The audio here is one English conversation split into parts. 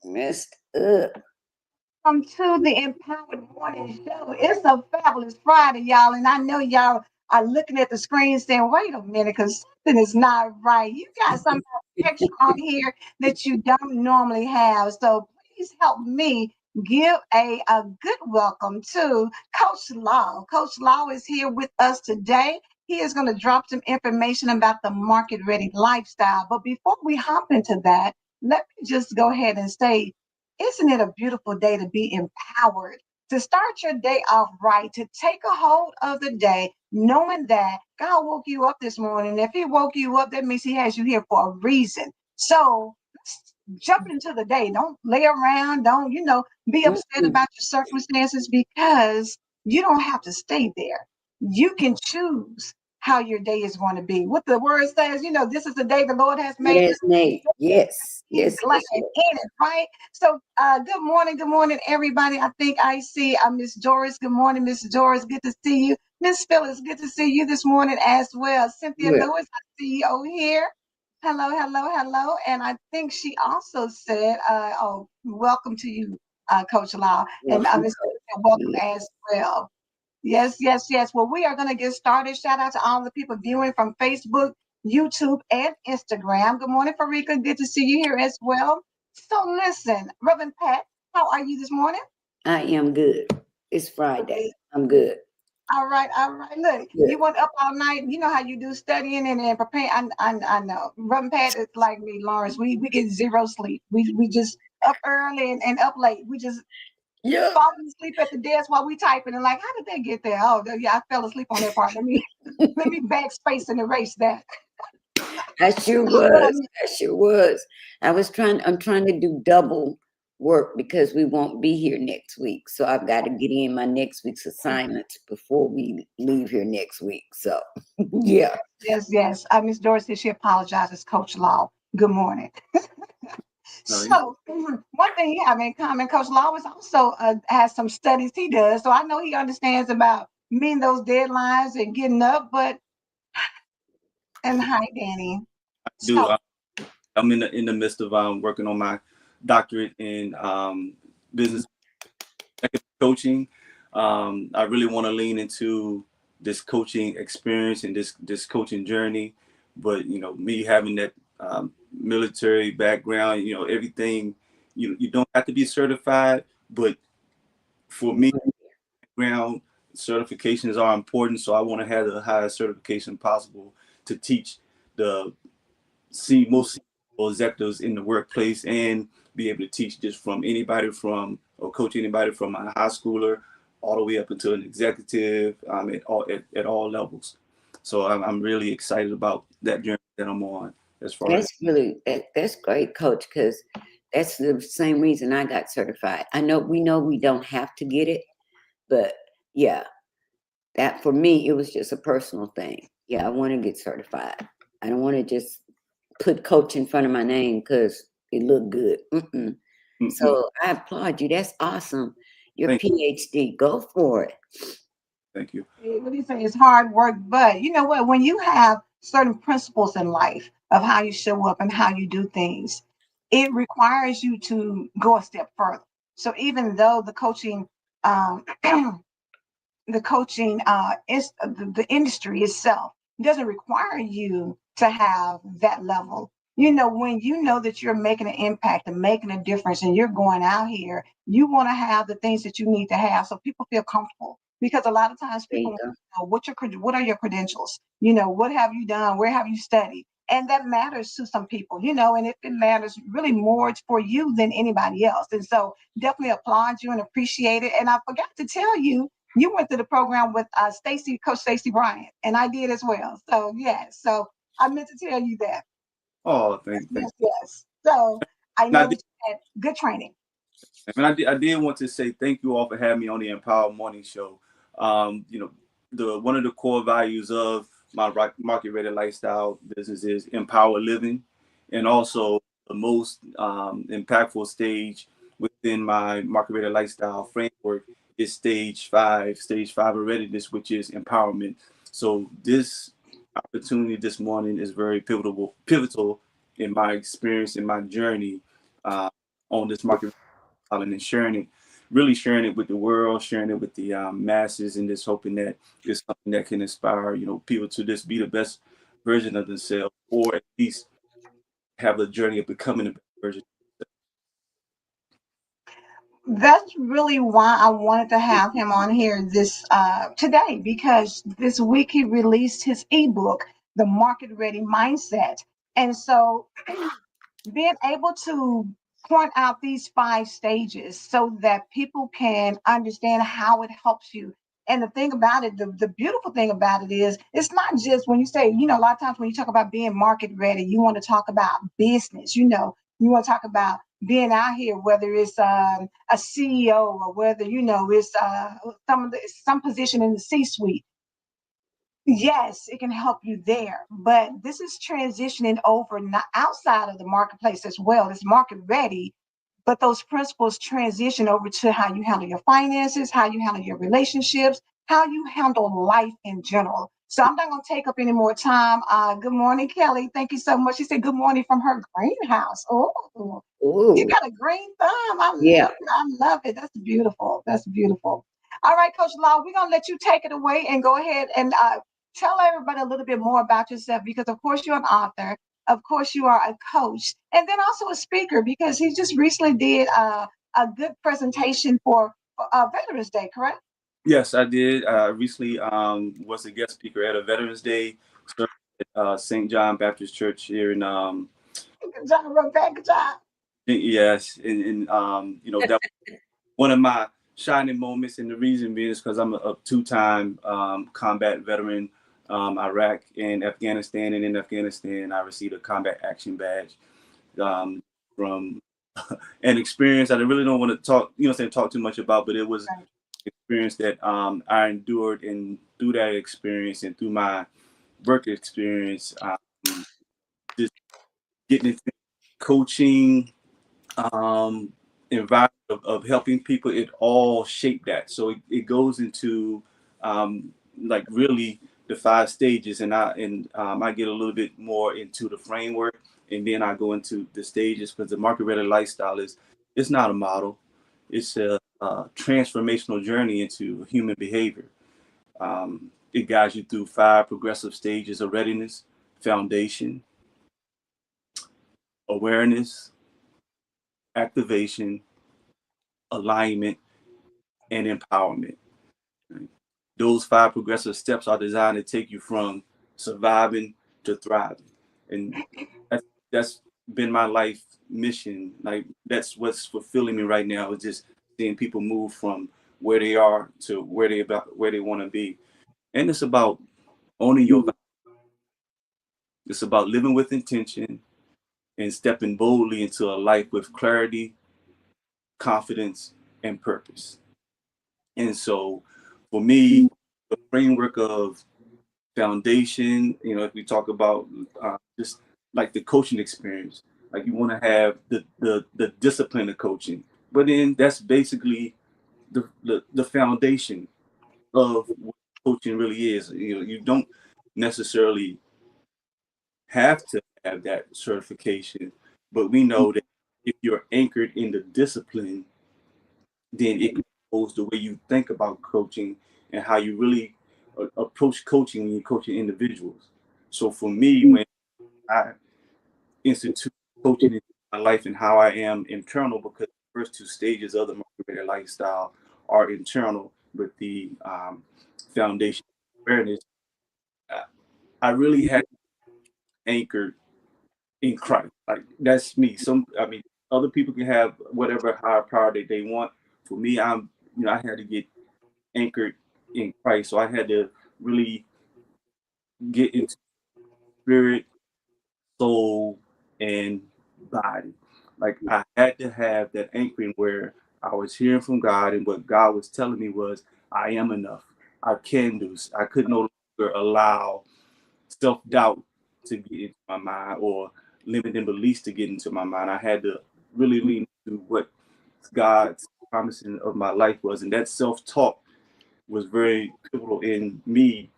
Messed up. Welcome to the Empowered Morning Show. It's a fabulous Friday, y'all, and I know y'all are looking at the screen saying, "Wait a minute, because something is not right." You got something extra on here that you don't normally have. So please help me give a good welcome to Coach Law. Coach Law is here with us today. He is going to drop some information about the market ready lifestyle. But before we hop into that, let me just go ahead and say, isn't it a beautiful day to be empowered, to start your day off right, to take a hold of the day, knowing that God woke you up this morning? If He woke you up, that means He has you here for a reason. So let's jump into the day. Don't lay around. Don't, be upset about your circumstances, because you don't have to stay there. You can choose how your day is going to be. What the word says, this is the day the Lord has made. Yes, Nate. Yes. He's Yes. glad Yes. in it, right? So, good morning, everybody. I think I see Miss Doris. Good morning, Miss Doris. Good to see you. Miss Phyllis, good to see you this morning as well. Cynthia Yeah. Lewis, I see you over here. Hello, hello, hello. And I think she also said, welcome to you, Coach Law. And Miss Phyllis, welcome as well. Yes, yes, yes. Well, we are going to get started. Shout out to all the people viewing from Facebook, YouTube, and Instagram. Good morning, Farika. Good to see you here as well. So, listen, Reverend Pat, how are you this morning? I am good. It's Friday. I'm good. All right, all right. Look, Good. you went up all night. You know how you do studying and preparing. I know. Reverend Pat is like me, Lawrence. We get zero sleep. We just up early and up late. We just falling asleep at the desk while we typing and like, how did they get there? Oh, yeah, I fell asleep on that part. Let me backspace and erase that. I sure was. I sure was. I'm trying to do double work because we won't be here next week. So I've got to get in my next week's assignments before we leave here next week. So yeah. Yes. Miss Doris said she apologizes, Coach Law. Good morning. So one thing you have in common, Coach Law is also has some studies he does. So I know he understands about meeting those deadlines and getting up. And hi, Danny. Do I'm in the midst of working on my doctorate in business coaching. I really want to lean into this coaching experience and this coaching journey. But me having that military background, everything, you don't have to be certified, but for me, background certifications are important. So I want to have the highest certification possible to teach the most executives in the workplace, and be able to teach just from anybody from or coach anybody from a high schooler all the way up into an executive at all levels. So I'm really excited about that journey that I'm on. That's great, Coach, because that's the same reason I got certified. We know we don't have to get it, but yeah, that for me, it was just a personal thing. Yeah, I want to get certified. I don't want to just put coach in front of my name because it looked good. So I applaud you. That's awesome. Your PhD, go for it. Thank you. What do you say? It's hard work, but you know what? When you have certain principles in life of how you show up and how you do things, it requires you to go a step further. So even though um, the coaching is the industry itself doesn't require you to have that level. You know, when you know that you're making an impact and making a difference and you're going out here, you want to have the things that you need to have so people feel comfortable. Because a lot of times There people you want go. to know what are your credentials? You know, what have you done? Where have you studied? And that matters to some people, you know, and it matters really more for you than anybody else. And so definitely applaud you and appreciate it. And I forgot to tell you, you went through the program with Coach Stacy Bryant, and I did as well. So yes, so I meant to tell you that. Oh, thank. Yes, yes. So I And know that you had good training. I did want to say thank you all for having me on the Empower Morning Show. You know, the one of the core values of my market ready lifestyle business is empower living, and also the most impactful stage within my market ready lifestyle framework is stage five of readiness, which is empowerment. So this opportunity this morning is very pivotal in my experience in my journey on this market and sharing it, really sharing it with the world, sharing it with the masses, and just hoping that it's something that can inspire, you know, people to just be the best version of themselves, or at least have a journey of becoming the best version. That's really why I wanted to have him on here this today, because this week he released his ebook, The Market Ready Mindset. And so being able to point out these 5 stages so that people can understand how it helps you. And the thing about it, the beautiful thing about it is, it's not just when you say, you know, a lot of times when you talk about being market ready, you want to talk about business, you know, you want to talk about being out here, whether it's a CEO or whether, you know, it's some position in the C suite. Yes, it can help you there, but this is transitioning over not outside of the marketplace as well. It's market ready, but those principles transition over to how you handle your finances, how you handle your relationships, how you handle life in general. So I'm not going to take up any more time. Good morning, Kelly. Thank you so much. She said good morning from her greenhouse. Oh, you Oh, got a green thumb. yeah. I love it. That's beautiful. That's beautiful. All right, Coach Law, we're gonna let you take it away and go ahead and tell everybody a little bit more about yourself, because of course you're an author, of course you are a coach, and then also a speaker, because he just recently did a good presentation for Veterans Day, correct? Yes, I did. I recently was a guest speaker at a Veterans Day service at St. John Baptist Church here in Good job, Rebecca. Good job. yes, and you know, that one of my shining moments, and the reason being is because I'm a two-time combat veteran, Iraq and Afghanistan. And in Afghanistan, I received a combat action badge um, from an experience that I really don't want to talk, you know, talk too much about, but it was Right. an experience that I endured, and through that experience and through my work experience, just getting into coaching, um, environment of helping people, it all shaped that. So it goes into like really the 5 stages, and I get a little bit more into the framework, and then I go into the stages, because the market ready lifestyle is, it's not a model, it's a transformational journey into human behavior. It guides you through 5 progressive stages of readiness: foundation, awareness, activation, alignment, and empowerment. Right? Those 5 progressive steps are designed to take you from surviving to thriving. And that's been my life mission. Like, that's what's fulfilling me right now, is just seeing people move from where they are to where they want to be. And it's about owning your value. It's about living with intention and stepping boldly into a life with clarity, confidence, and purpose. And so for me, the framework of foundation, you know, if we talk about just like the coaching experience, like you want to have the discipline of coaching, but then that's basically the foundation of what coaching really is. You know, you don't necessarily have to have that certification, but we know that if you're anchored in the discipline, then it goes the way you think about coaching and how you really approach coaching when you're coaching individuals. So for me, when I institute coaching in my life and how I am internal, because the first two stages of the motivated lifestyle are internal with the foundation awareness. I, I really had anchored in Christ. Like that's me. I mean, other people can have whatever higher power that they want. For me, I had to get anchored in Christ. So I had to really get into spirit, soul, and body. Like I had to have that anchoring where I was hearing from God, and what God was telling me was, I am enough. I can do. I could no longer allow self-doubt to get into my mind or limiting beliefs to get into my mind. I had to really lean into what God's promising of my life was. And that self-talk was very pivotal in me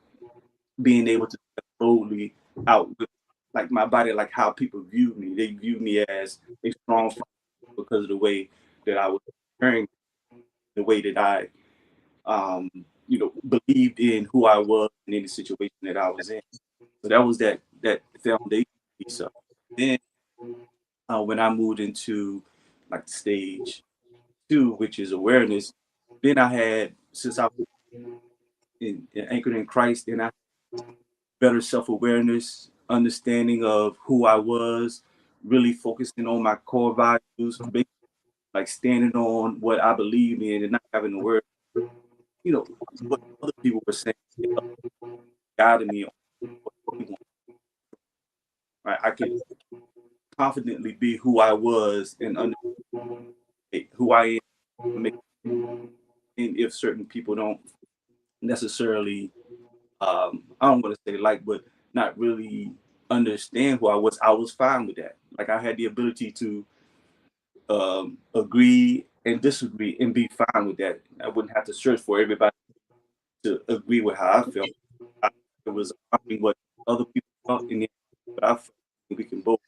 being able to step boldly out with like my body, like how people view me. They view me as a strong fighter because of the way that I was carrying, the way that I believed in who I was in any situation that I was in. So that was that foundation piece of it. Then when I moved into like stage two, which is awareness, then I had, since I was anchored in Christ, and I better self-awareness, understanding of who I was, really focusing on my core values, like standing on what I believe in and not having to worry, what other people were saying, guiding me on what they want. Right? I could confidently be who I was and understand who I am, and if certain people don't necessarily, I don't want to say like, but not really understand who I was fine with that. Like I had the ability to agree and disagree and be fine with that. I wouldn't have to search for everybody to agree with how I felt. It was honoring what other people felt, and then but I felt we can both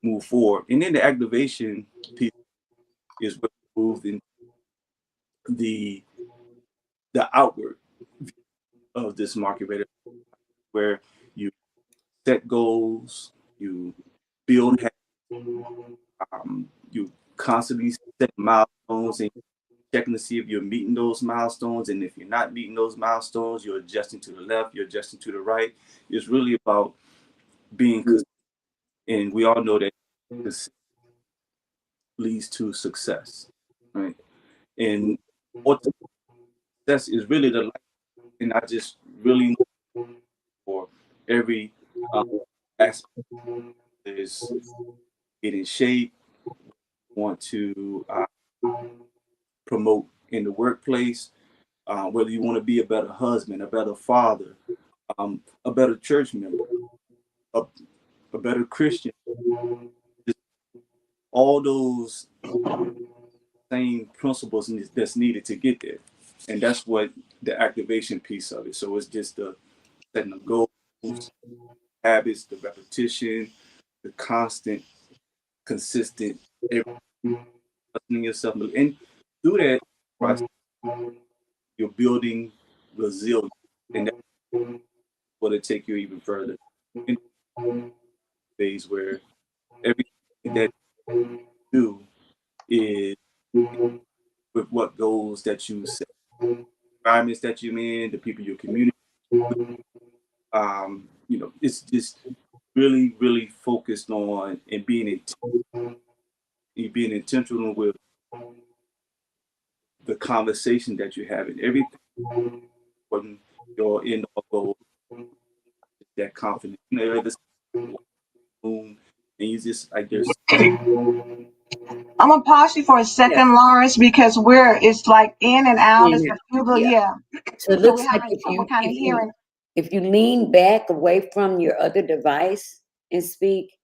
move forward. And then the activation piece is what moved in the outward of this market rate, where you set goals, you build habits, you constantly set milestones and checking to see if you're meeting those milestones. And if you're not meeting those milestones, you're adjusting to the left, you're adjusting to the right. It's really about being consistent. And we all know that this leads to success, right? And what success is really the life. And I just really for every aspect is get in shape, want to promote in the workplace, whether you want to be a better husband, a better father, a better church member, a, a better Christian, just all those same principles that's needed to get there. And that's what the activation piece of it. So it's just the setting the goals, habits, the repetition, the constant, consistent, trusting yourself. And through that process, you're building resilience. And that's what will take you even further in phase where everything that you do is with what goals that you set, environments that you're in, the people you're communicating with. It's just really, really focused on and being intentional with the conversation that you have and everything from your end goal, that confidence. This boom, and you just like there's I'm gonna pause you for a Yeah. second, Lawrence, because it's like in and out. It's a few, Yeah. yeah. So it So we're looks like having trouble kind of hearing. if you lean back away from your other device and speak,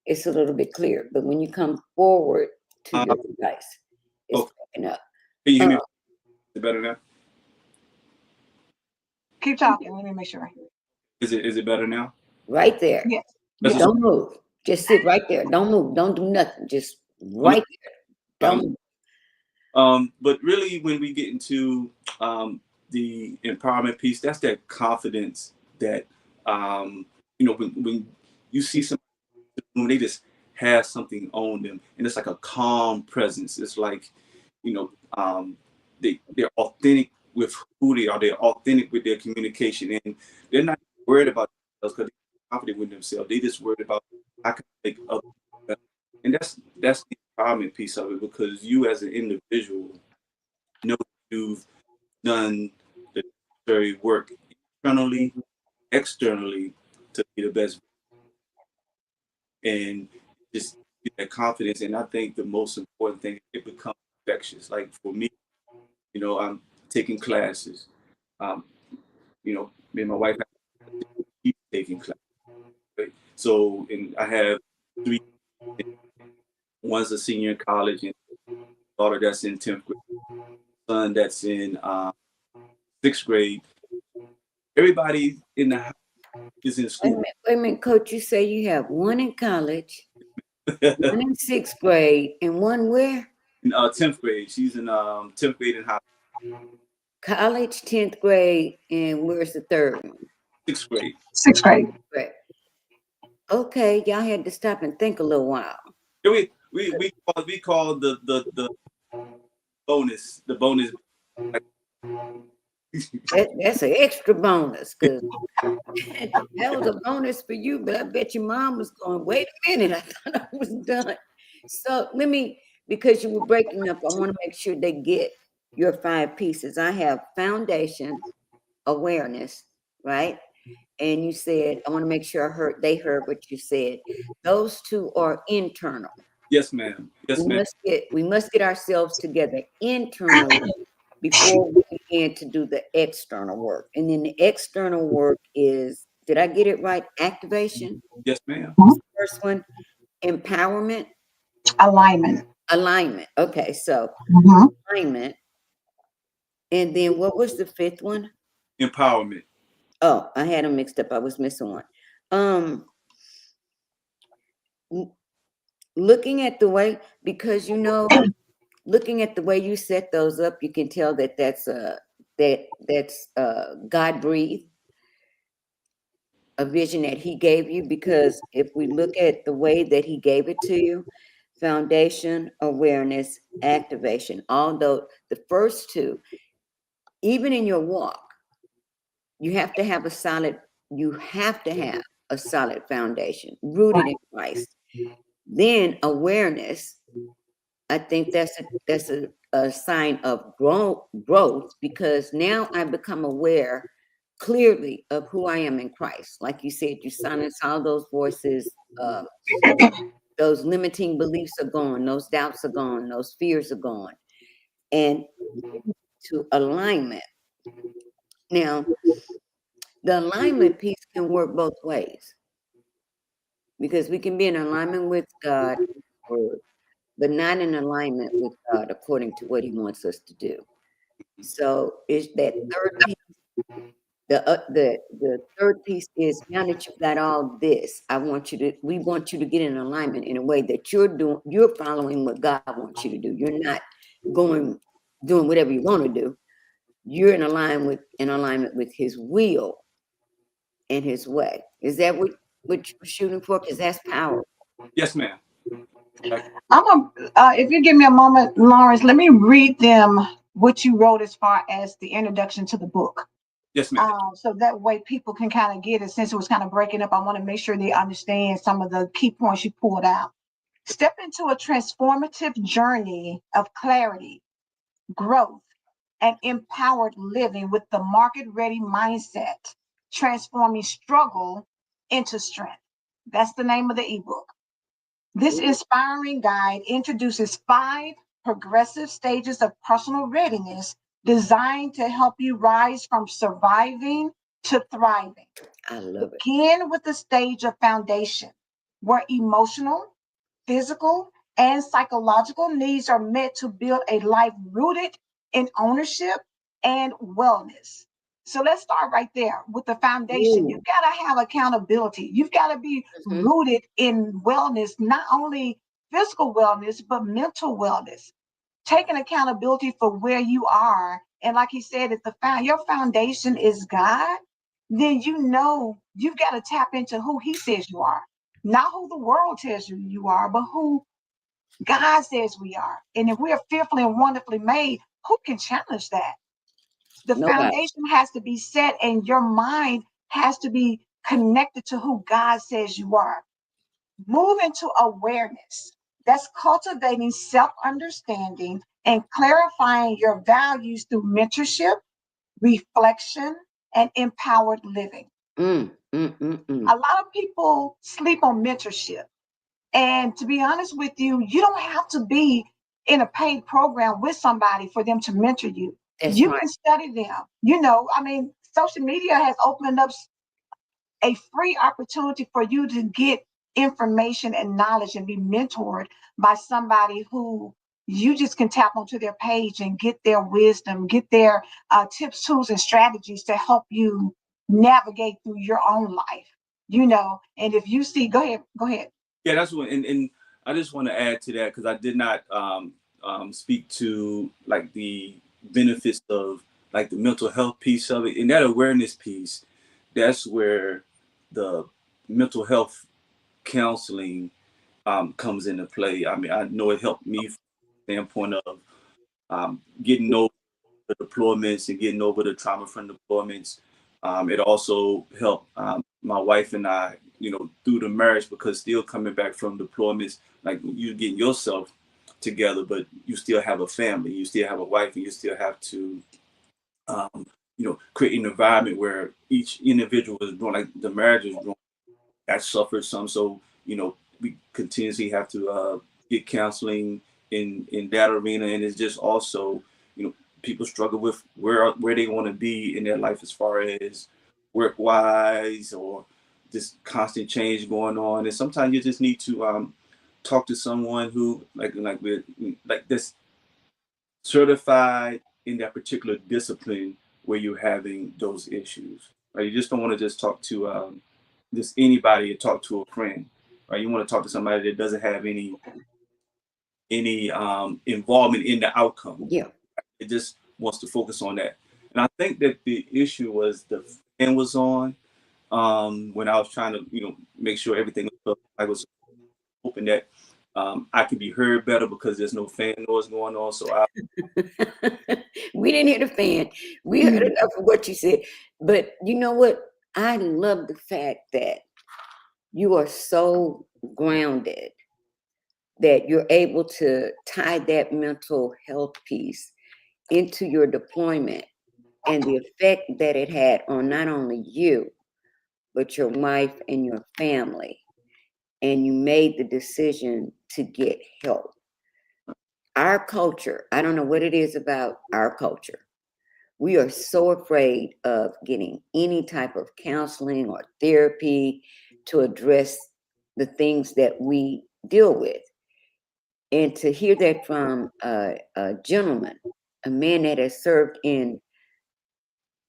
it's a little bit clear. But when you come forward to your device, it's okay. breaking up. Can you hear me? Uh, Is it better now? Keep talking. Let me make sure. Is it better now? right there. Yes. That's a, Don't move. Just sit right there. Don't move. Don't do nothing. Just I'm right there. I'm Don't. But really, when we get into the empowerment piece, that's that confidence that when you see somebody when they just have something on them, and it's like a calm presence. It's like you know they're authentic with who they are. They're authentic with their communication, and they're not worried about themselves because they're confident with themselves. They just worried about how can I make other people better. And that's the empowerment piece of it because you as an individual know you've done the necessary work internally, externally to be the best and just get that confidence. And I think the most important thing, it becomes infectious. Like for me, I'm taking classes. Um, me and my wife keep taking classes. Right? So, and I have three. One's a senior in college, and daughter that's in 10th grade, son that's in 6th grade. Everybody in the house is in school. Wait a minute, Coach. You say you have one in college, one in sixth grade, and one where? In 10th grade, she's in 10th grade in high College, 10th grade, and where's the third one? 6th grade. Sixth grade. Right. Okay, y'all had to stop and think a little while. Yeah, we call the bonus the bonus. That's an extra bonus because that was a bonus for you, but I bet your mom was going, wait a minute, I thought I was done. So because you were breaking up, I want to make sure they get your 5 pieces. I have foundation, awareness, right? And you said, I want to make sure they heard what you said. Those 2 are internal. Yes, ma'am. Yes, ma'am. We must get ourselves together internally before we begin to do the external work. And then the external work is, did I get it right? Activation. Yes, ma'am. First one, empowerment, Alignment. alignment. Okay, so Mhm. alignment. And then what was the 5th one? Empowerment. Oh, I had them mixed up. I was missing one. Looking at the way, because looking at the way you set those up, you can tell that that's God breathed, a vision that He gave you. Because if we look at the way that He gave it to you, foundation, awareness, activation, although the first 2, even in your walk, you have to have a solid foundation rooted in Christ. Then awareness, I think that's a sign of growth because now I become aware clearly of who I am in Christ. Like you said, you silence all those voices, those limiting beliefs are gone, those doubts are gone, those fears are gone, and to alignment. Now, the alignment piece can work both ways because we can be in alignment with God, but not in alignment with God according to what He wants us to do. So it's that third piece. The third piece is now that you've got all this, we want you to get in alignment in a way that you're following what God wants you to do. You're not doing whatever you want to do. You're in alignment with His will and His way. Is that what you're shooting for? Because that's power. Yes, ma'am. If you give me a moment, Lawrence, let me read them what you wrote as far as the introduction to the book. Yes, ma'am. So that way people can kind of get it. Since it was kind of breaking up, I want to make sure they understand some of the key points you pulled out. Step into a transformative journey of clarity, growth, and empowered living with the market ready mindset, transforming struggle into strength. That's the name of the ebook. This inspiring guide introduces 5 progressive stages of personal readiness designed to help you rise from surviving to thriving. I love it. Begin with the stage of foundation, where emotional, physical, and psychological needs are met to build a life rooted in ownership and wellness. So let's start right there with the foundation. You Ooh. got to have accountability. You've got to be Mhm. rooted in wellness, not only physical wellness, but mental wellness. Taking accountability for where you are. And like he said, if your foundation is God, then you know you've got to tap into who he says you are. Not who the world tells you are, but who God says we are. And if we're fearfully and wonderfully made, who can challenge that? The Nobody. foundation has to be set, and your mind has to be connected to who God says you are. Move into awareness. That's cultivating self understanding and clarifying your values through mentorship, reflection, and empowered living. Mm, mm, mm, A mm. lot of people sleep on mentorship. And to be honest with you, you don't have to be in a paid program with somebody for them to mentor you. That's You right. can study them. You know, I mean, social media has opened up a free opportunity for you to get information and knowledge and be mentored by somebody who you just can tap onto their page and get their wisdom, get their tips, tools, and strategies to help you navigate through your own life. You know, and if you see, go ahead. Yeah, that's what, and I just want to add to that because I did not speak to like the benefits of like the mental health piece of it and that awareness piece. That's where the mental health counseling comes into play. I mean, I know it helped me from the standpoint of getting over the deployments and getting over the trauma from deployments. It also helped my wife and I, through the marriage because still coming back from deployments, like you getting yourself together, but you still have a family, you still have a wife, and you still have to, create an environment where each individual is growing, like the marriage is growing. That suffered some, so we continuously have to get counseling in that arena, and it's just also people struggle with where they want to be in their life as far as work wise or just constant change going on, and sometimes you just need to talk to someone who like this certified in that particular discipline where you're having those issues. Right? You just don't want to just talk to just anybody or talk to a friend. Right? You want to talk to somebody that doesn't have any involvement in the outcome. Yeah. It just wants to focus on that. And I think that the issue was the fan was on when I was trying to make sure everything was. I was hoping that I could be heard better because there's no fan noise going on. So We didn't hear the fan. We heard enough of what you said. But you know what? I love the fact that you are so grounded that you're able to tie that mental health piece into your deployment and the effect that it had on not only you, but your wife and your family. And you made the decision to get help. Our culture, I don't know what it is about our culture. We are so afraid of getting any type of counseling or therapy to address the things that we deal with. And to hear that from a gentleman, a man that has served in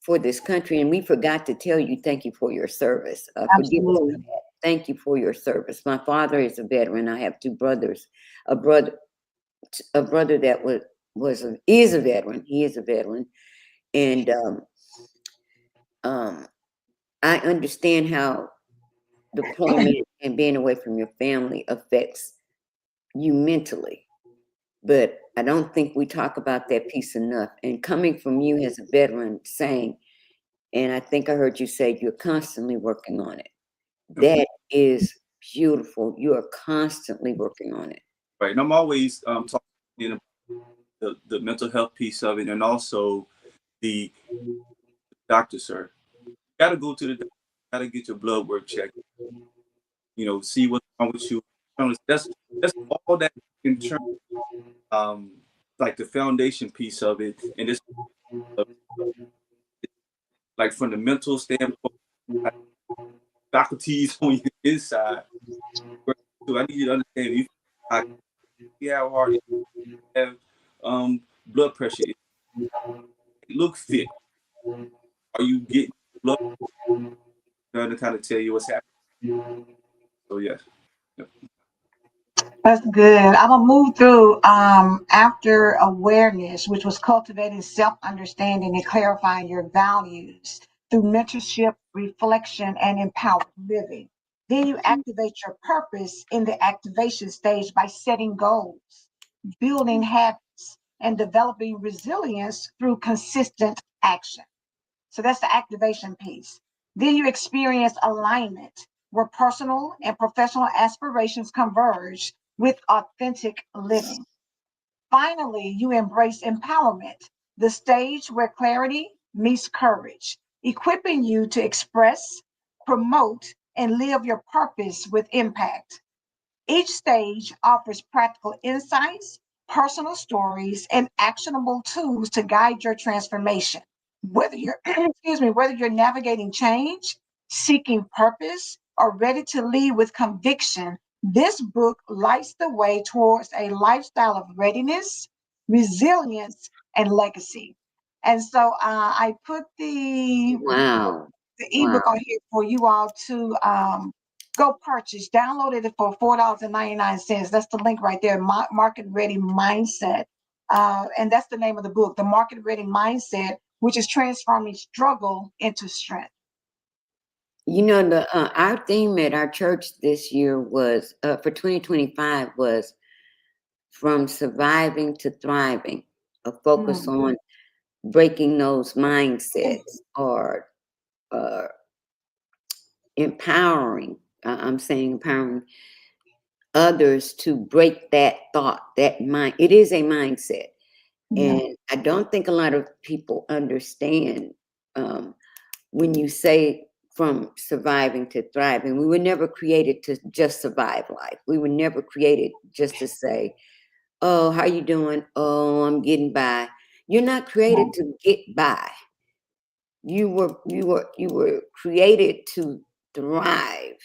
for this country, and we forgot to tell you, thank you for your service. Forgive us for Absolutely. that. Thank you for your service. My father is a veteran. I have two brothers. A brother, a brother that is a veteran. He is a veteran, and um, I understand how deployment and being away from your family affects you mentally. But I don't think we talk about that piece enough. And coming from you as a veteran saying, and I think I heard you say you're constantly working on it. That is beautiful. You are constantly working on it. right, and I'm always talking the mental health piece of it, and also the doctor, sir. You got to go to the doctor. Got to get your blood work checked. See what's wrong with you. That's all that in terms um like the foundation piece of it, and it's like from the mental standpoint, like faculties on your inside. So I need you to understand you have heart, you have blood pressure, look fit. Are you getting love to kind of tell you what's happening? So yes. Yep. That's good. I'm gonna move through after awareness, which was cultivating self-understanding and clarifying your values through mentorship, reflection, and empowered living. Then you activate your purpose in the activation stage by setting goals, building habits, and developing resilience through consistent action. So that's the activation piece. Then you experience alignment, where personal and professional aspirations converge with authentic living. Finally, you embrace empowerment, the stage where clarity meets courage, equipping you to express, promote, and live your purpose with impact. Each stage offers practical insights, personal stories, and actionable tools to guide your transformation. Whether you're excuse me, whether you're navigating change, seeking purpose, or ready to lead with conviction, this book lights the way towards a lifestyle of readiness, resilience, and legacy. And so I put Wow. the Wow. ebook on here for you all to go purchase. Downloaded it for $4.99. That's the link right there. Market Ready Mindset, and that's the name of the book, The Market Ready Mindset, which is transforming struggle into strength. You know, the our theme at our church this year was for 2025 was from surviving to thriving, a focus Mm. on breaking those mindsets or uh, empowering. I'm saying empowering others to break that thought, that mind. It is a mindset, Yeah. and I don't think a lot of people understand um, when you say from surviving to thriving. We were never created to just survive life. We were never created just to say, "Oh, how you doing? Oh, I'm getting by." You're not created to get by. You were created to thrive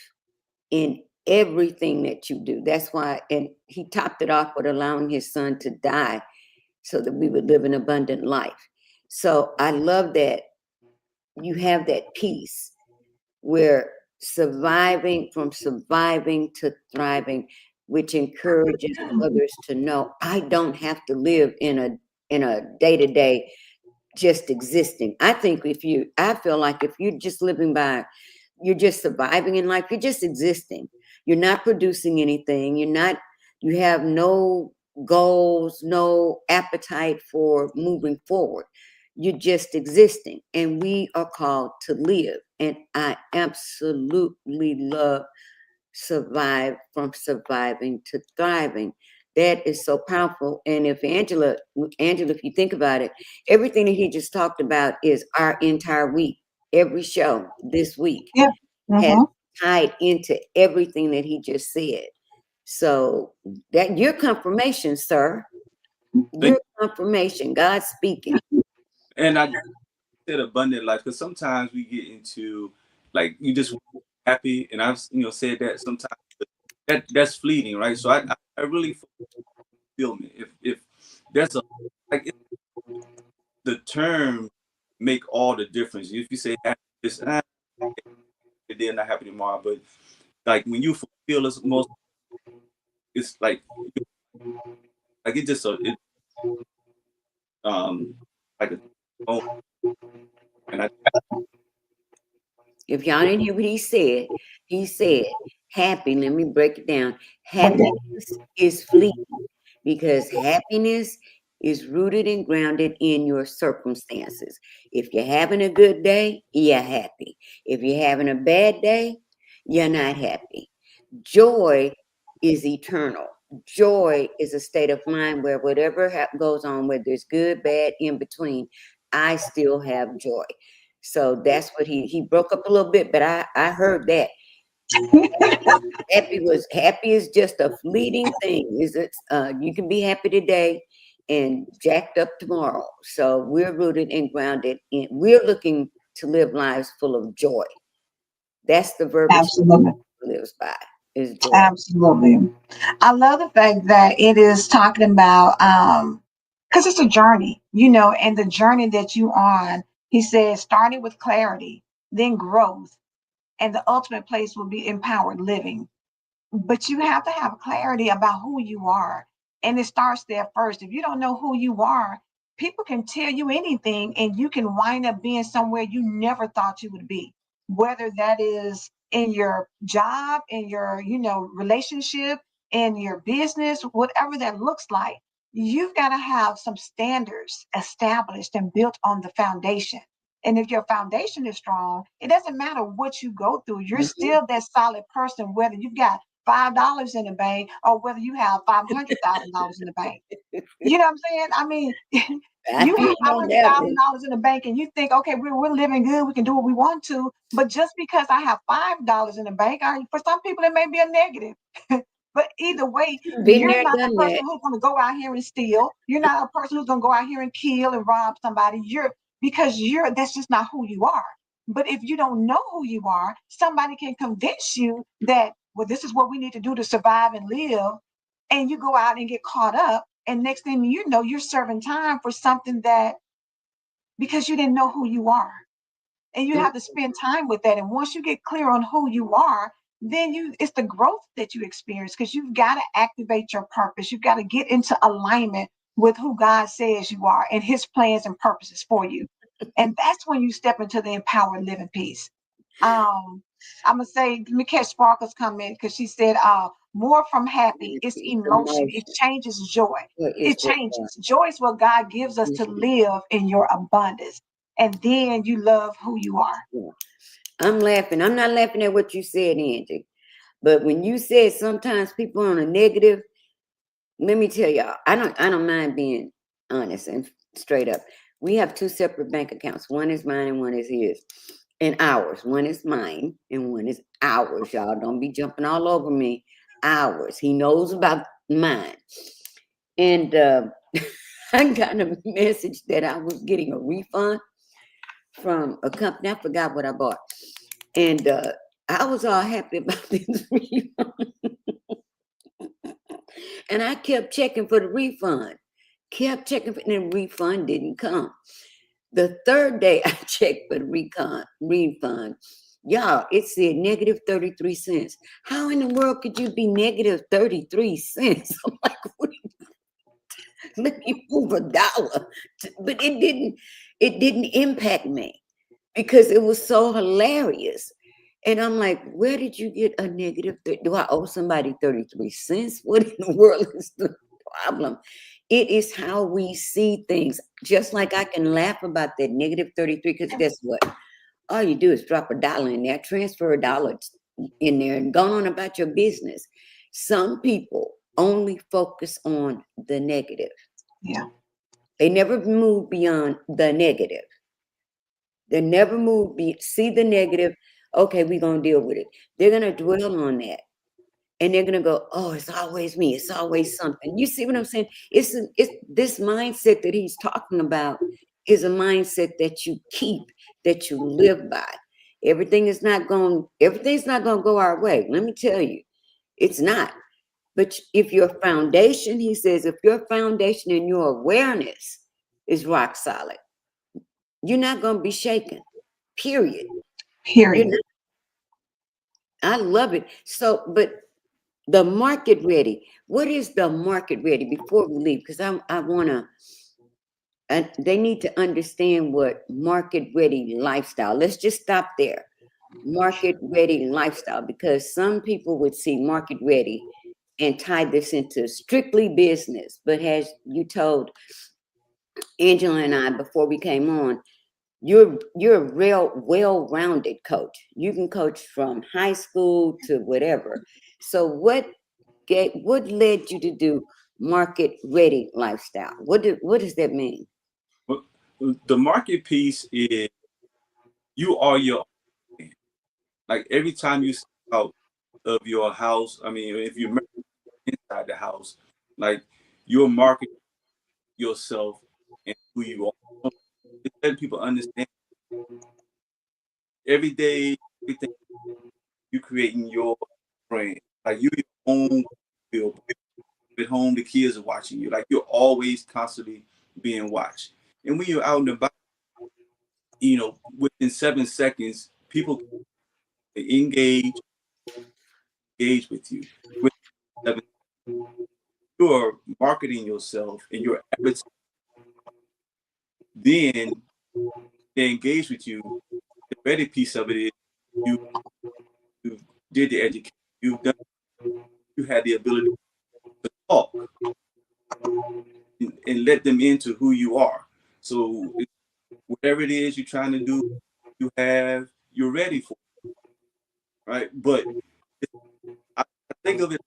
in everything that you do. That's why, and he topped it off with allowing his son to die so that we would live an abundant life. So I love that you have that peace where surviving to thriving, which encourages others to know I don't have to live in a day-to-day just existing. I feel like if you're just living by, you're just surviving in life, you're just existing. You're not producing anything. You have no goals, no appetite for moving forward. You're just existing. And we are called to live. And I absolutely love from surviving to thriving. That is so powerful. And if Angela, if you think about it, everything that he just talked about is our entire week. Every show this week Yep. has Mm-hmm. tied into everything that he just said. So that your confirmation, sir, Thank your confirmation, God speaking. And I said abundant life because sometimes we get into like you just happy, and I've said that sometimes that's fleeting, right? So I really feel me if there's a like the term make all the difference. If you say happiness, they're not happy tomorrow, but like when you fulfill us most, it's like it just it um like a oh, and I If y'all didn't hear what he said, happy, let me break it down. Happiness is fleeting because happiness is rooted and grounded in your circumstances. If you're having a good day, you're happy. If you're having a bad day, you're not happy. Joy is eternal. Joy is a state of mind where whatever goes on, whether it's good, bad, in between, I still have joy. So that's what he broke up a little bit, but I heard that happy is just a fleeting thing. Is it? You can be happy today and jacked up tomorrow. So we're rooted and grounded in. We're looking to live lives full of joy. That's the verbiage Absolutely. he lives by is joy. Absolutely. I love the fact that it is talking about because it's a journey, and the journey that you on He said, starting with clarity, then growth, and the ultimate place will be empowered living. But you have to have clarity about who you are. And it starts there first. If you don't know who you are, people can tell you anything and you can wind up being somewhere you never thought you would be. Whether that is in your job, in your, relationship, in your business, whatever that looks like, you've got to have some standards established and built on the foundation. And if your foundation is strong, it doesn't matter what you go through. You're Mhm. still that solid person, whether you've got $5 in the bank or whether you have $500,000 in the bank. You know what I'm saying? I mean, I you feel have you five on hundred that thousand one. dollars in the bank, and you think, okay, we're living good, we can do what we want to. But just because I have $5 in the bank, for some people it may be a negative. But either way, Been you're there, not a done person that. who's going to go out here and steal. You're not a person who's going to go out here and kill and rob somebody. That's just not who you are. But if you don't know who you are, somebody can convince you that, well, this is what we need to do to survive and live. And you go out and get caught up. And next thing you know, you're serving time for something that, because you didn't know who you are. And you Mm, have to spend time with that. And once you get clear on who you are, then it's the growth that you experience, because you've got to activate your purpose. You've got to get into alignment with who God says you are and his plans and purposes for you. And that's when you step into the empowered living piece. Um, I'm gonna say, let me catch Sparkle's comment because she said, more from happy, it's Happy emotion, it emotion. changes joy. What is It what God changes. Joy is what God gives us to gives you. live in your abundance. And then you love who you are. Yeah. I'm laughing. I'm not laughing at what you said, Angie. But when you said sometimes people on a negative, let me tell y'all, I don't mind being honest and straight up. We have two separate bank accounts. One is mine and one is his. And ours. One is mine and one is ours. Y'all don't be jumping all over me. Ours. He knows about mine. And I got a message that I was getting a refund from a company. I forgot what I bought. And I was all happy about this refund. And I kept checking for the refund. Kept checking for, and the refund didn't come. The third day I checked for the refund. Y'all, it said negative 33 cents. How in the world could you be negative 33 cents? I'm like, let me move $1. But it didn't impact me because it was so hilarious. And I'm like, where did you get a negative? Do I owe somebody 33 cents? What in the world is the problem? It is how we see things. Just like I can laugh about that negative 33, because guess what? All you do is drop $1 in there, transfer $1 in there, and go on about your business. Some people only focus on the negative. Yeah. They never move beyond the negative. They never move, see the negative. Okay, we're going to deal with it. They're going to dwell on that. And they're going to go, oh, it's always me. It's always something. You see what I'm saying? It's this mindset that he's talking about is a mindset that you keep, that you live by. Everything's not going to go our way. Let me tell you, it's not. But if your foundation, he says, if your foundation and your awareness is rock solid, you're not going to be shaken. Period. You're Period. not. I love it. So, but the market ready. What is the market ready before we leave? Because I want to, and they need to understand what market ready lifestyle. Let's just stop there. Market ready lifestyle, because some people would see market ready and tie this into strictly business. But as you told Angela and I before we came on, you're a real well-rounded coach. You can coach from high school to whatever. So what led you to do market ready lifestyle? What does that mean? Well, the market piece is you are your own. Like every time you step out of your house, I mean, if you're inside the house, like you're marketing yourself and who you are. It's letting people understand every day, everything you creating your brand. Like you your own feel at home, the kids are watching you. Like you're always constantly being watched. And when you're out and about, within 7 seconds, people can engage with you. With 7, you're marketing yourself and your advertising, then they engage with you. The ready piece of it is you, you did the education. You had the ability to talk and let them into who you are. So whatever it is you're trying to do, you're ready for it, right? But I think of it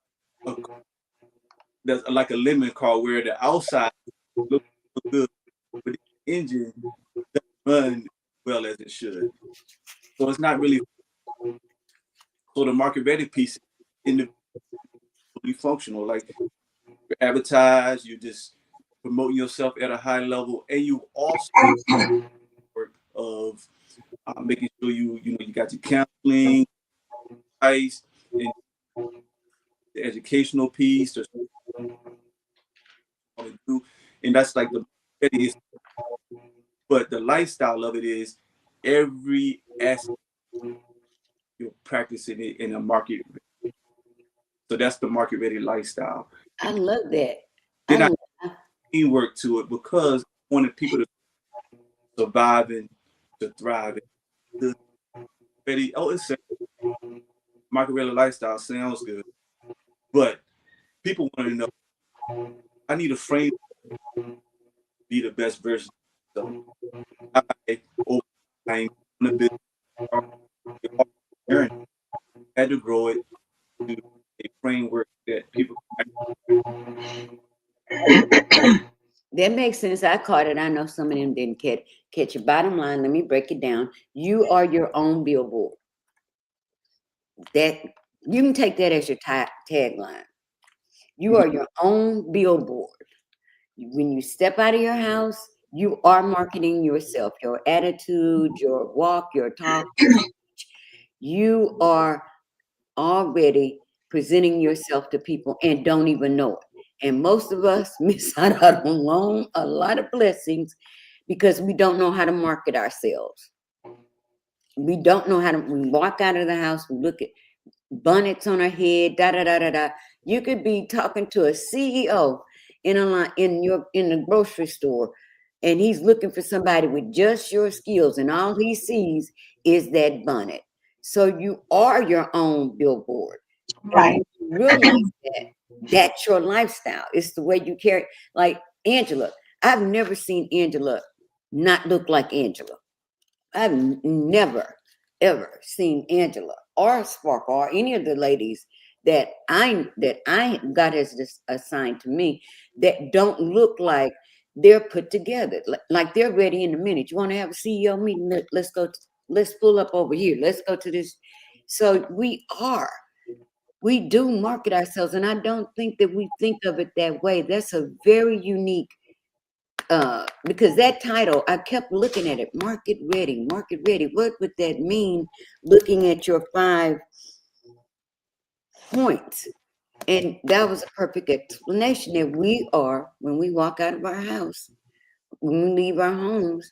that's like a lemon car where the outside looks good, but the engine doesn't run as well as it should. So it's not really, so the market ready piece is individually functional. Like you advertise, you just promoting yourself at a high level, and you also work of making sure you got your counseling, price, and the educational piece to do, and that's like the is. But the lifestyle of it is every aspect you're practicing it in a market. So that's the market ready lifestyle. I love that. I Then I love, teamwork to it because I wanted people to survive and to thrive. The ready, oh, it's market ready lifestyle sounds good, but people want to know. I need a frame to be the best version of myself. Over time in the business, journey, had to grow it to a framework that people. that makes sense. I caught it. I know some of them didn't catch it. Bottom line, let me break it down. You are your own billboard. That you can take that as your tagline. You are your own billboard. When you step out of your house, you are marketing yourself, your attitude, your walk, your talk. You are already presenting yourself to people and don't even know it. And most of us miss out on a lot of blessings because we don't know how to market ourselves. We don't know how to. We walk out of the house, we look at bonnets on her head, da da da da da. You could be talking to a CEO in a line in the grocery store, and he's looking for somebody with just your skills, and all he sees is that bonnet. So you are your own billboard, and Right. when you realize that, that's your lifestyle. It's the way you carry. Like Angela, I've never seen Angela not look like Angela. I've never ever seen Angela or Sparkle or any of the ladies that I God has just assigned to me that don't look like they're put together, like they're ready in a minute. You want to have a CEO meeting? Let's go. Let's pull up over here. Let's go to this. So we do market ourselves, and I don't think that we think of it that way. That's a very unique because that title, I kept looking at it, market ready, market ready. What would that mean? Looking at your 5 points. And that was a perfect explanation that we are, when we walk out of our house, when we leave our homes,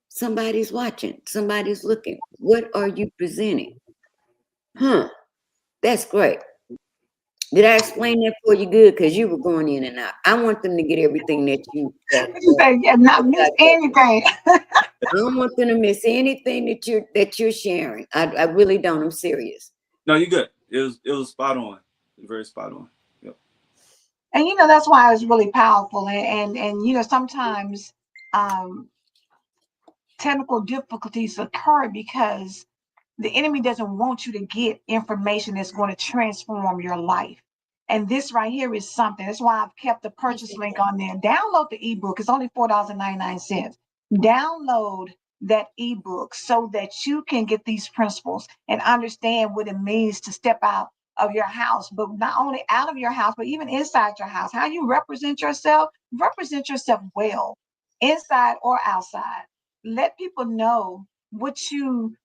somebody's watching, somebody's looking. What are you presenting? Huh, that's great. Did I explain that for you good? Because you were going in and out. I want them to get everything that you You say, yeah, not miss anything. I don't want them to miss anything that you're sharing. I really don't. I'm serious. No, you're good. It was spot on, very spot on. Yep. And that's why it's really powerful. And sometimes um, technical difficulties occur because the enemy doesn't want you to get information that's going to transform your life. And this right here is something. That's why I've kept the purchase link on there. Download the ebook. It's only $4.99. Download that ebook so that you can get these principles and understand what it means to step out of your house, but not only out of your house, but even inside your house. How you represent yourself well, inside or outside. Let people know what you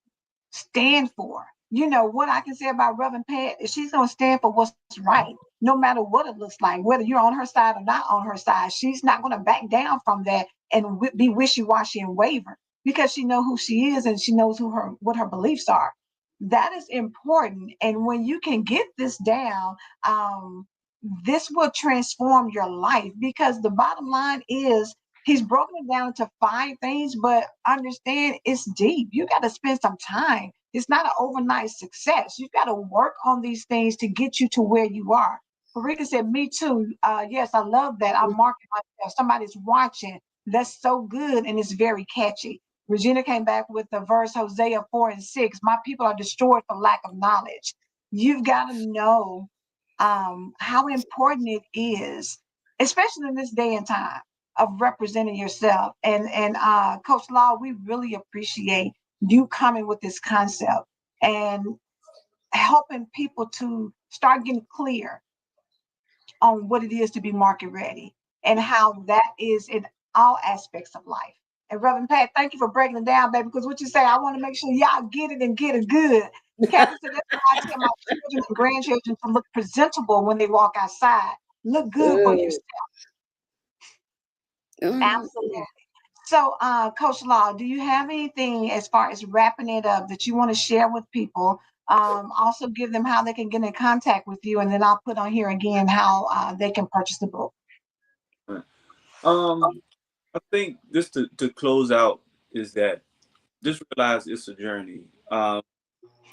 stand for. What I can say about Reverend Pat is she's going to stand for what's right, no matter what it looks like, whether you're on her side or not on her side. She's not going to back down from that and be wishy washy and waver. because she knows who she is and she knows what her beliefs are. That is important. And when you can get this down, um, this will transform your life, because the bottom line is he's broken it down into 5 things, but understand it's deep. You got to spend some time. It's not an overnight success. You got to work on these things to get you to where you are. Farika said, me too. Yes, I love that. I'm marking myself. Somebody's watching. That's so good, and it's very catchy. Regina came back with the verse Hosea 4 and 6. My people are destroyed for lack of knowledge. You've got to know how important it is, especially in this day and time, of representing yourself. And Coach Law, we really appreciate you coming with this concept and helping people to start getting clear on what it is to be market ready and how that is in all aspects of life. And Reverend Pat, thank you for breaking it down, baby, because what you say, I want to make sure y'all get it and get it good. Kathy said, that's why I tell my children and grandchildren to look presentable when they walk outside. Look good for yourself. Absolutely. So, Coach Law, do you have anything as far as wrapping it up that you want to share with people? Also, give them how they can get in contact with you, and then I'll put on here again how they can purchase the book. Right. I think just to close out is that just realize it's a journey.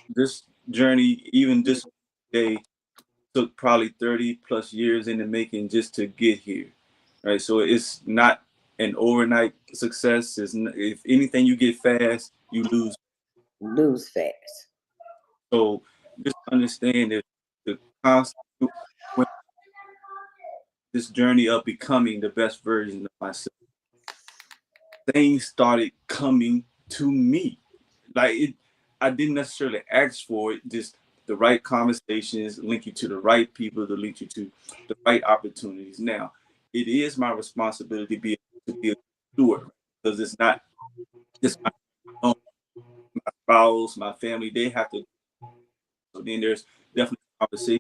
This journey, even this day, took probably 30 plus years in the making just to get here. Right. So it's not an overnight success. If anything you get fast, you lose. Lose fast. So just understand that the constant when this journey of becoming the best version of myself, things started coming to me. Like I didn't necessarily ask for it. Just the right conversations link you to the right people to lead you to the right opportunities. Now, it is my responsibility to be a steward, because it's not just my own, my spouse, my family. They have to. So then there's definitely conversation,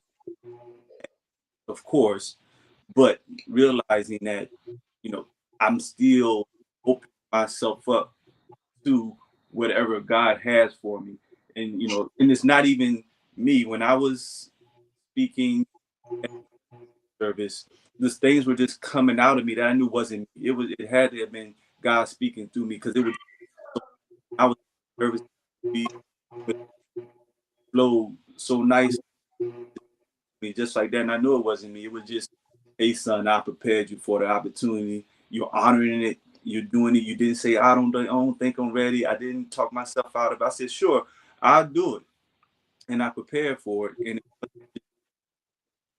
of course, but realizing that, I'm still opening myself up to whatever God has for me. And it's not even me. When I was speaking at service, these things were just coming out of me that I knew wasn't me. It had to have been God speaking through me, because it was I was nervous to be flow so nice to me, just like that. And I knew it wasn't me. It was just, hey son, I prepared you for the opportunity. You're honoring it. You're doing it. You didn't say, I don't think I'm ready. I didn't talk myself out of it. I said, sure, I'll do it. And I prepared for it. And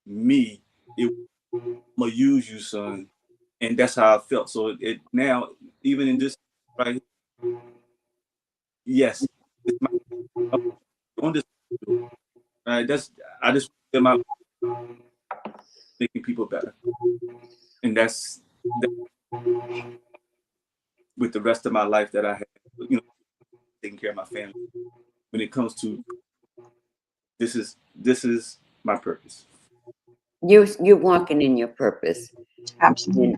me, I'm gonna use you, son. And that's how I felt. So it now, even in this, right, yes, it's my on this, right. I just feel my making people better, and that's that with the rest of my life that I have, taking care of my family. When it comes to this is my purpose. You're walking in your purpose. Absolutely. And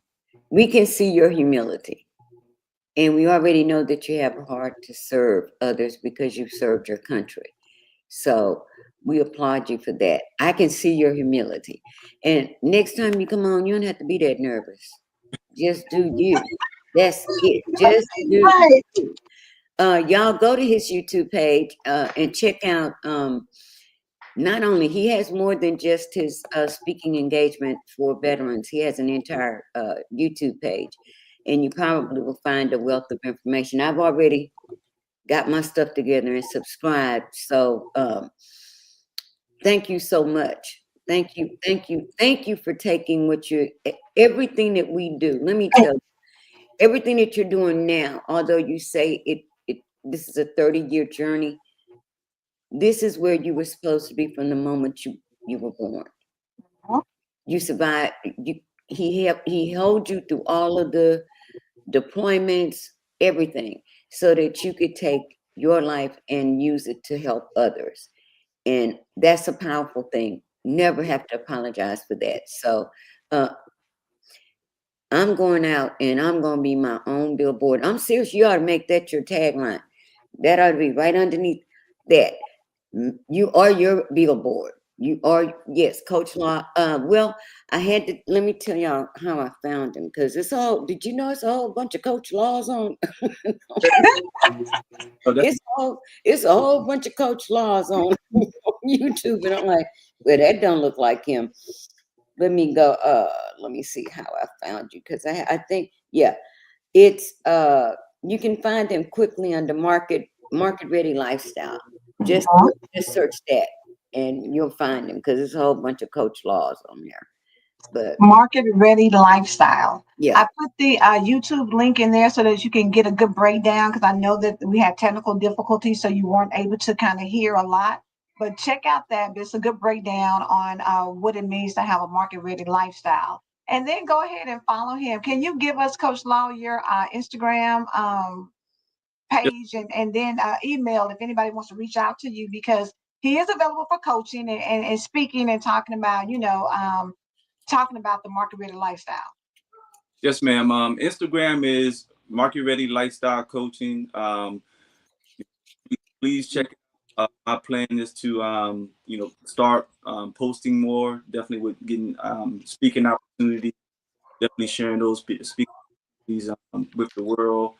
we can see your humility. And we already know that you have a heart to serve others because you've served your country. So we applaud you for that. I can see your humility. And next time you come on, you don't have to be that nervous. Just do you. That's it. Just do Right. you. Y'all go to his YouTube page and check out. Not only he has more than just his speaking engagement for veterans. He has an entire YouTube page, and you probably will find a wealth of information. I've already got my stuff together and subscribed. So thank you so much. Thank you for taking everything that we do. Let me tell you, everything that you're doing now, although you say this is a 30-year journey, this is where you were supposed to be from the moment you were born. You survived. He held you through all of the deployments, everything, so that you could take your life and use it to help others. And that's a powerful thing. Never have to apologize for that. So I'm going out and I'm going to be my own billboard. I'm serious. You ought to make that your tagline. That ought to be right underneath that. You are your billboard. You are, yes, Coach Law. Well, I had to, let me tell y'all how I found him, because it's all, did you know it's a whole bunch of Coach Laws on? So that's It's a whole bunch of Coach Laws on YouTube. And I'm like, well, that don't look like him. Let me go, let me see how I found you, because I think, yeah, it's you can find them quickly under market ready lifestyle. Just search that and you'll find them, because there's a whole bunch of Coach Laws on there. But Market Ready Lifestyle. yeah, I put the YouTube link in there so that you can get a good breakdown, because I know that we had technical difficulties, so you weren't able to kind of hear a lot. But check out that. It's a good breakdown on what it means to have a market ready lifestyle. And then go ahead and follow him. Can you give us, Coach Law, your Instagram yes, page, and then email if anybody wants to reach out to you, because he is available for coaching and speaking and talking about, talking about the market ready lifestyle. yes, ma'am. Instagram is Market Ready Lifestyle Coaching. Please check it out. My plan is to start posting more. Definitely with getting speaking opportunities. Definitely sharing those speaking opportunities with the world.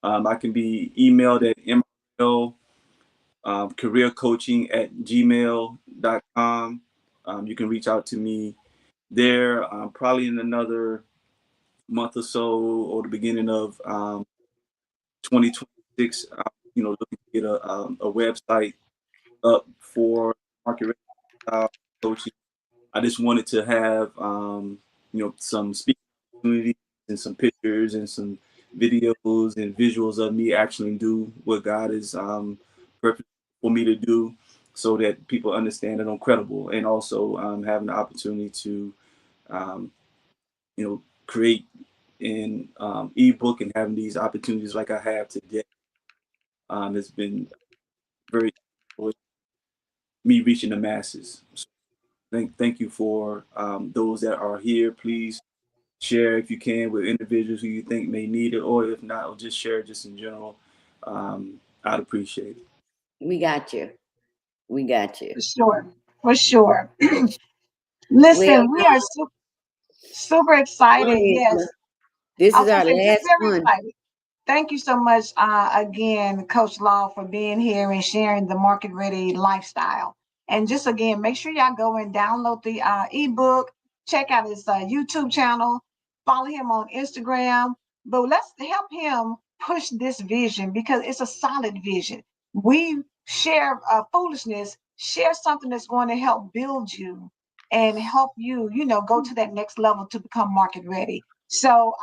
I can be emailed at ml careercoaching@gmail.com. You can reach out to me there. Probably in another month or so, or the beginning of 2026. Looking to get a website up for market coaching. I just wanted to have some speaking opportunities and some pictures and some videos and visuals of me actually do what God is purpose for me to do, so that people understand that I'm credible, and also having the opportunity to um, create an ebook, and having these opportunities like I have today. Has been very me reaching the masses. So thank you for those that are here. Please share if you can with individuals who you think may need it, or if not, or just share just in general. I'd appreciate it. we got you. We got you. For sure. For sure. Well, Listen, we are super excited. Angela, Yes. this I is was going our to say, just last very one. excited. Thank you so much again, Coach Law, for being here and sharing the market ready lifestyle. And just again, make sure y'all go and download the ebook, check out his YouTube channel, follow him on Instagram. But let's help him push this vision, because it's a solid vision. We share foolishness, share something that's going to help build you and help you, go to that next level to become market ready. So,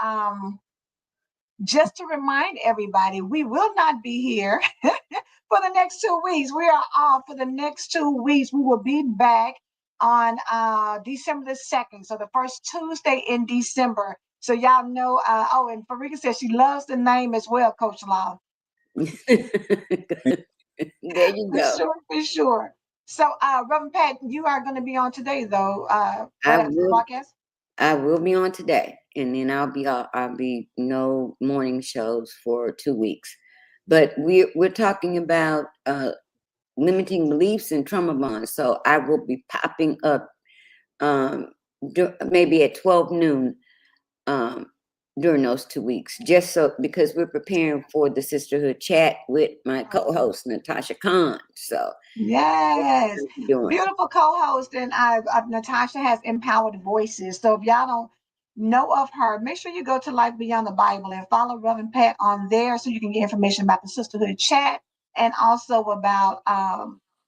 just to remind everybody, we will not be here for the next 2 weeks. We are off for the next 2 weeks. We will be back on December the 2nd. So the first Tuesday in December. So y'all know, and Farika says she loves the name as well, Coach Law. There you For go. sure, for sure. So Reverend Pat, you are going to be on today though, I right after the will. broadcast. I will be on today, and then I'll be no morning shows for 2 weeks. But we're talking about limiting beliefs and trauma bonds. So I will be popping up maybe at 12 noon um, during those 2 weeks, just so, because we're preparing for the sisterhood chat with my co-host Natasha Khan. So Yes, doing. beautiful co-host, and Natasha has empowered voices. So if y'all don't know of her, make sure you go to Life Beyond the Bible and follow Reverend Pat on there, so you can get information about the sisterhood chat, and also about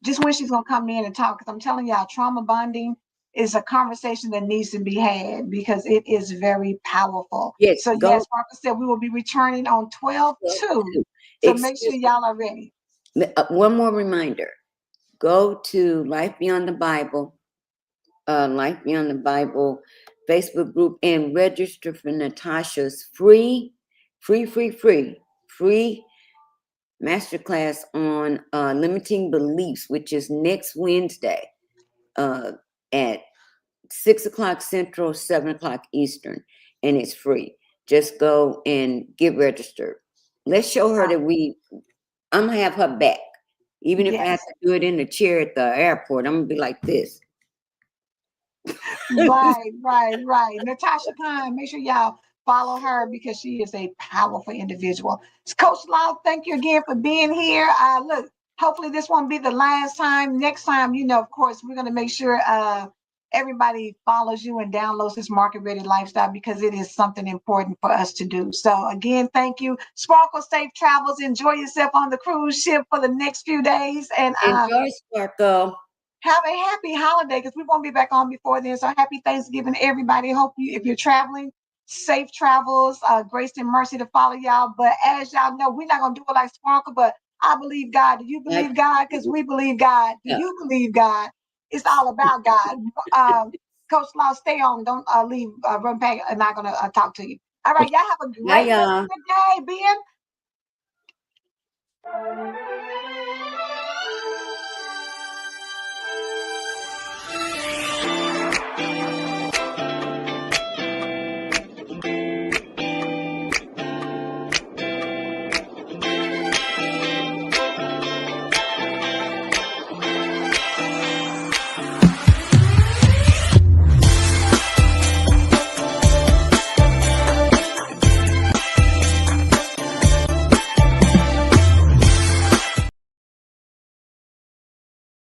just when she's gonna come in and talk. Because I'm telling y'all, trauma bonding is a conversation that needs to be had, because it is very powerful. Yes, So go yes, Parker said we will be returning on 12/2. to. So make Excuse sure y'all are ready. me. One more reminder. Go to Life Beyond the Bible, Facebook group, and register for Natasha's free masterclass on limiting beliefs, which is next Wednesday at 6 o'clock Central, 7 o'clock Eastern. and it's free. Just go and get registered. Let's show her that I'm gonna have her back. Even if I have Yes. to do it in the chair at the airport, I'm gonna be like this. Right. Natasha Khan, make sure y'all follow her because she is a powerful individual. Coach Love, thank you again for being here. Look, hopefully this won't be the last time. Next time, of course, we're going to make sure everybody follows you and downloads this market ready lifestyle because it is something important for us to do. So again, thank you. Sparkle, safe travels. Enjoy yourself on the cruise ship for the next few days. And Enjoy, Sparkle. have a happy holiday because we won't be back on before then. So happy Thanksgiving, everybody. Hope you, if you're traveling, safe travels, grace and mercy to follow y'all. But as y'all know, we're not gonna do it like Sparkle, but I believe God. Do you believe God? Because we believe God. Do you believe God? It's all about God. Coach Law, stay on. Don't leave. Run back. I'm not gonna talk to you. All right, y'all have a Bye, great rest y'all. of the day, Ben.